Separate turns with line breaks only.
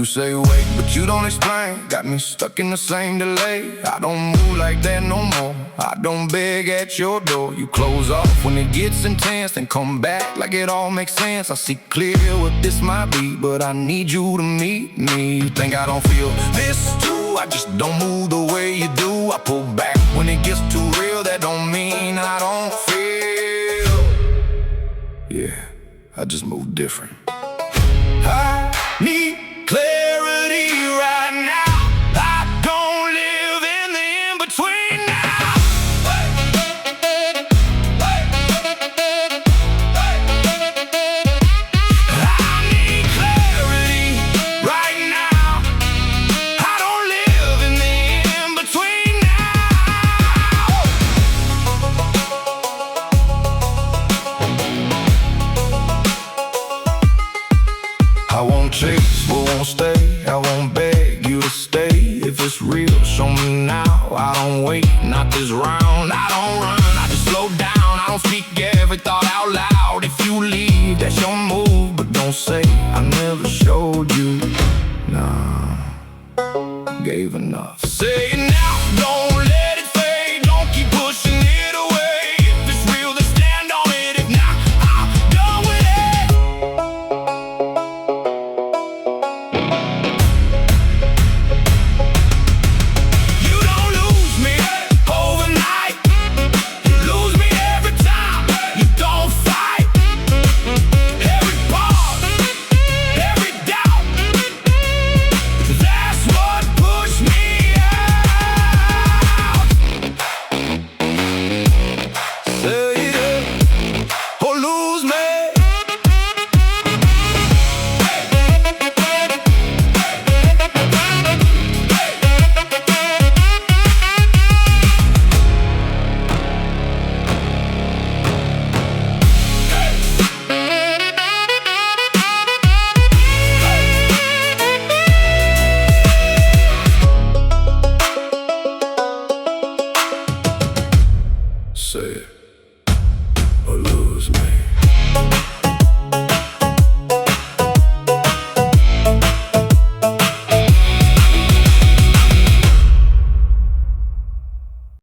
say wait, but you don't explain. Got me stuck in the same delay. I don't move like that no more. I don't beg at your door. You close off when it gets intense, then come back like it all makes sense. I see clear what this might be, but I need you to meet me. You think I don't feel this too? I just don't move the way you do. I pull back when it gets too real. That don't mean I don't feel. Yeah, I just move different. I need clarity right now. I don't live in the in-between now. I need clarity right now. I don't live in the in-between now. I won't chase, but won't stay. I won't beg you to stay. If it's real, show me now. I don't wait, not this round. I don't run, I just slow down. I don't speak every thought out loud. If you leave, that's your move, but don't say I never showed you. Nah, gave enough. Say